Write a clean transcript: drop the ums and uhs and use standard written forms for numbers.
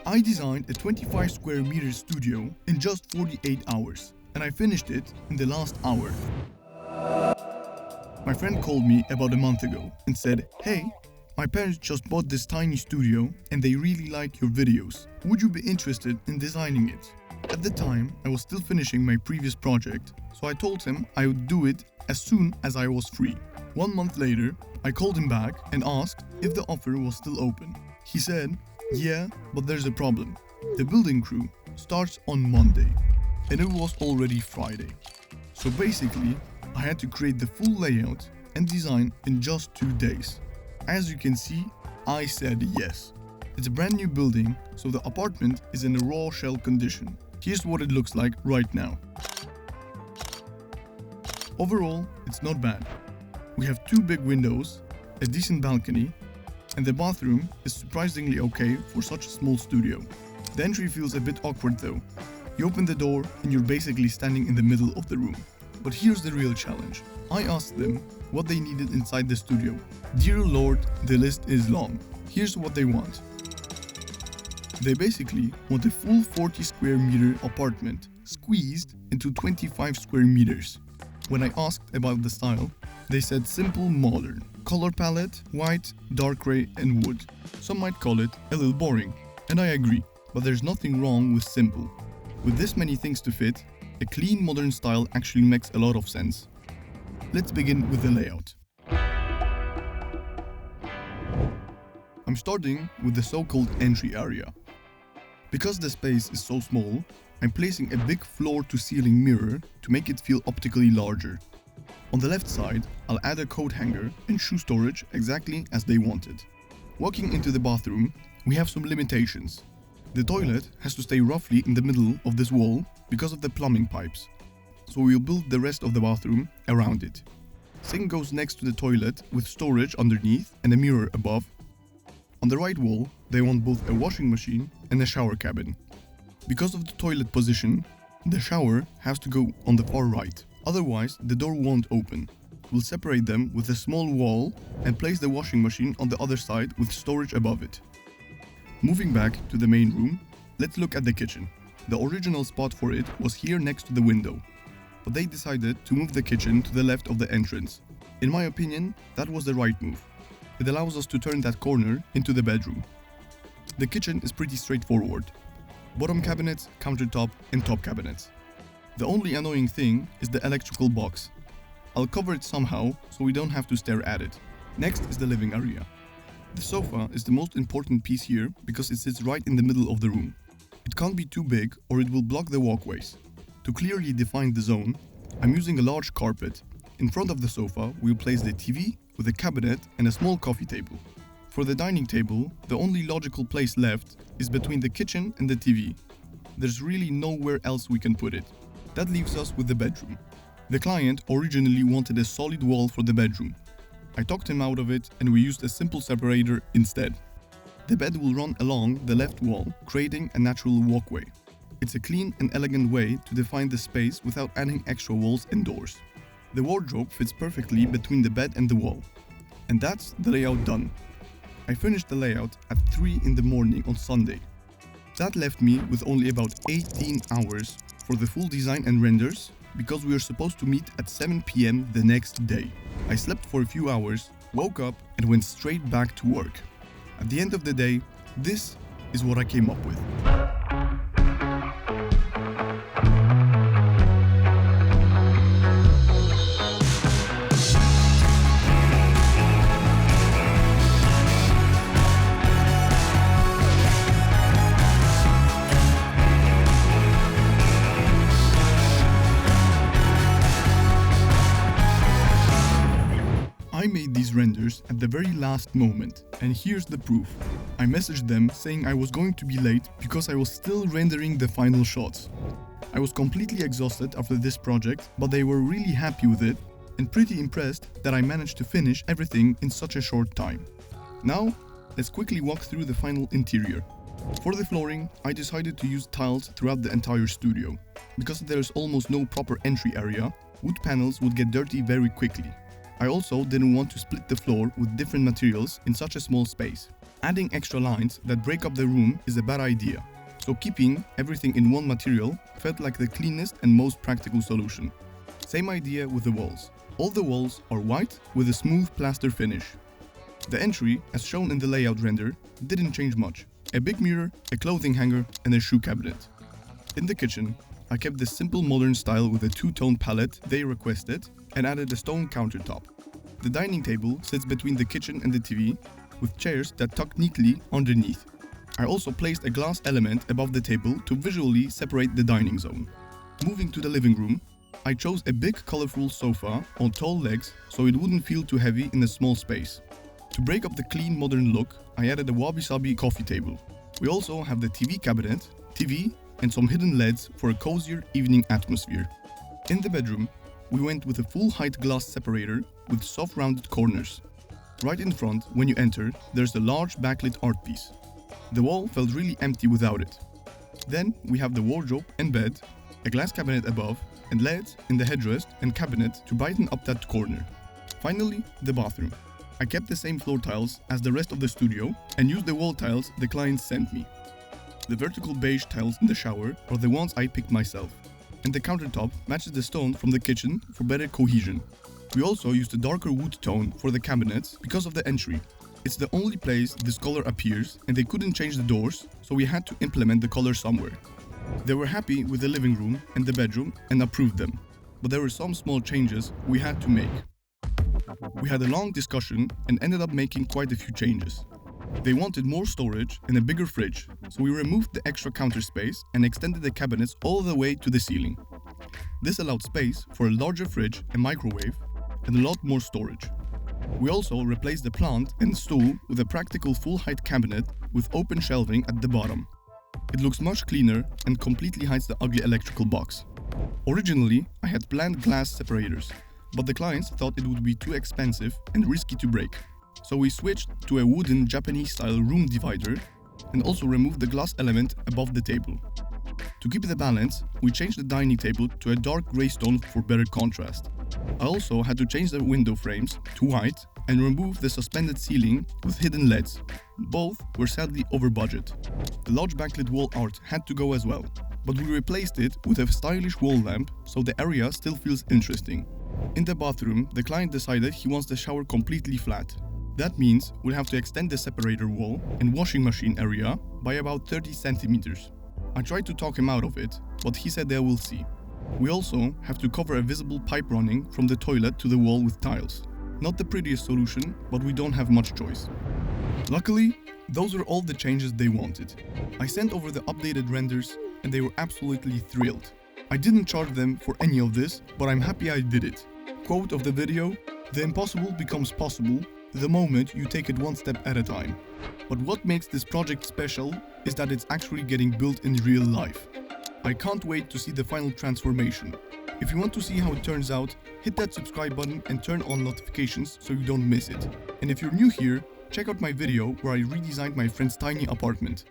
I designed a 25 square meter studio in just 48 hours, and I finished it in the last hour. My friend called me about a month ago and said, "Hey, my parents just bought this tiny studio and they really like your videos. Would you be interested in designing it?" At the time, I was still finishing my previous project, so I told him I would do it as soon as I was free. 1 month later, I called him back and asked if the offer was still open. He said, "Yeah, but there's a problem. The building crew starts on Monday." And it was already Friday. So basically, I had to create the full layout and design in just 2 days. As you can see, I said yes. It's a brand new building, so the apartment is in a raw shell condition. Here's what it looks like right now. Overall, it's not bad. We have 2 big windows, a decent balcony, and the bathroom is surprisingly okay for such a small studio. The entry feels a bit awkward though. You open the door and you're basically standing in the middle of the room. But here's the real challenge. I asked them what they needed inside the studio. Dear Lord, the list is long. Here's what they want. They basically want a full 40 square meter apartment squeezed into 25 square meters. When I asked about the style, they said simple modern. Color palette, white, dark gray and wood. Some might call it a little boring. And I agree, but there's nothing wrong with simple. With this many things to fit, a clean modern style actually makes a lot of sense. Let's begin with the layout. I'm starting with the so-called entry area. Because the space is so small, I'm placing a big floor-to-ceiling mirror to make it feel optically larger. On the left side, I'll add a coat hanger and shoe storage exactly as they wanted. Walking into the bathroom, we have some limitations. The toilet has to stay roughly in the middle of this wall because of the plumbing pipes, so we'll build the rest of the bathroom around it. Sink goes next to the toilet with storage underneath and a mirror above. On the right wall, they want both a washing machine and a shower cabin. Because of the toilet position, the shower has to go on the far right, otherwise the door won't open. We'll separate them with a small wall and place the washing machine on the other side with storage above it. Moving back to the main room, let's look at the kitchen. The original spot for it was here next to the window, but they decided to move the kitchen to the left of the entrance. In my opinion, that was the right move. It allows us to turn that corner into the bedroom. The kitchen is pretty straightforward. Bottom cabinets, countertop and top cabinets. The only annoying thing is the electrical box. I'll cover it somehow so we don't have to stare at it. Next is the living area. The sofa is the most important piece here because it sits right in the middle of the room. It can't be too big or it will block the walkways. To clearly define the zone, I'm using a large carpet. In front of the sofa, we'll place the TV with a cabinet and a small coffee table. For the dining table, the only logical place left is between the kitchen and the TV. There's really nowhere else we can put it. That leaves us with the bedroom. The client originally wanted a solid wall for the bedroom. I talked him out of it and we used a simple separator instead. The bed will run along the left wall, creating a natural walkway. It's a clean and elegant way to define the space without adding extra walls and doors. The wardrobe fits perfectly between the bed and the wall. And that's the layout done. I finished the layout at 3 in the morning on Sunday. That left me with only about 18 hours for the full design and renders because we were supposed to meet at 7 p.m. the next day. I slept for a few hours, woke up and went straight back to work. At the end of the day, this is what I came up with. I made these renders at the very last moment, and here's the proof. I messaged them saying I was going to be late because I was still rendering the final shots. I was completely exhausted after this project, but they were really happy with it and pretty impressed that I managed to finish everything in such a short time. Now, let's quickly walk through the final interior. For the flooring, I decided to use tiles throughout the entire studio. Because there is almost no proper entry area, wood panels would get dirty very quickly. I also didn't want to split the floor with different materials in such a small space. Adding extra lines that break up the room is a bad idea, so keeping everything in one material felt like the cleanest and most practical solution. Same idea with the walls. All the walls are white with a smooth plaster finish. The entry, as shown in the layout render, didn't change much. A big mirror, a clothing hanger, and a shoe cabinet. In the kitchen, I kept the simple modern style with a two-tone palette they requested and added a stone countertop. The dining table sits between the kitchen and the TV, with chairs that tuck neatly underneath. I also placed a glass element above the table to visually separate the dining zone. Moving to the living room, I chose a big colorful sofa on tall legs so it wouldn't feel too heavy in a small space. To break up the clean modern look, I added a wabi-sabi coffee table. We also have the TV cabinet, TV, and some hidden LEDs for a cozier evening atmosphere. In the bedroom, we went with a full-height glass separator with soft rounded corners. Right in front, when you enter, there's a large backlit art piece. The wall felt really empty without it. Then we have the wardrobe and bed, a glass cabinet above, and LEDs in the headrest and cabinet to brighten up that corner. Finally, the bathroom. I kept the same floor tiles as the rest of the studio and used the wall tiles the clients sent me. The vertical beige tiles in the shower are the ones I picked myself, and the countertop matches the stone from the kitchen for better cohesion. We also used a darker wood tone for the cabinets because of the entry. It's the only place this color appears and they couldn't change the doors, so we had to implement the color somewhere. They were happy with the living room and the bedroom and approved them, but there were some small changes we had to make. We had a long discussion and ended up making quite a few changes. They wanted more storage and a bigger fridge, so we removed the extra counter space and extended the cabinets all the way to the ceiling. This allowed space for a larger fridge and microwave and a lot more storage. We also replaced the plant and stool with a practical full-height cabinet with open shelving at the bottom. It looks much cleaner and completely hides the ugly electrical box. Originally, I had planned glass separators, but the clients thought it would be too expensive and risky to break. So we switched to a wooden Japanese-style room divider and also removed the glass element above the table. To keep the balance, we changed the dining table to a dark grey stone for better contrast. I also had to change the window frames to white and remove the suspended ceiling with hidden LEDs. Both were sadly over budget. The large backlit wall art had to go as well, but we replaced it with a stylish wall lamp so the area still feels interesting. In the bathroom, the client decided he wants the shower completely flat. That means we'll have to extend the separator wall and washing machine area by about 30 centimeters. I tried to talk him out of it, but he said they will see. We also have to cover a visible pipe running from the toilet to the wall with tiles. Not the prettiest solution, but we don't have much choice. Luckily, those were all the changes they wanted. I sent over the updated renders and they were absolutely thrilled. I didn't charge them for any of this, but I'm happy I did it. Quote of the video: "The impossible becomes possible the moment you take it one step at a time." But what makes this project special is that it's actually getting built in real life. I can't wait to see the final transformation. If you want to see how it turns out, hit that subscribe button and turn on notifications so you don't miss it. And if you're new here, check out my video where I redesigned my friend's tiny apartment.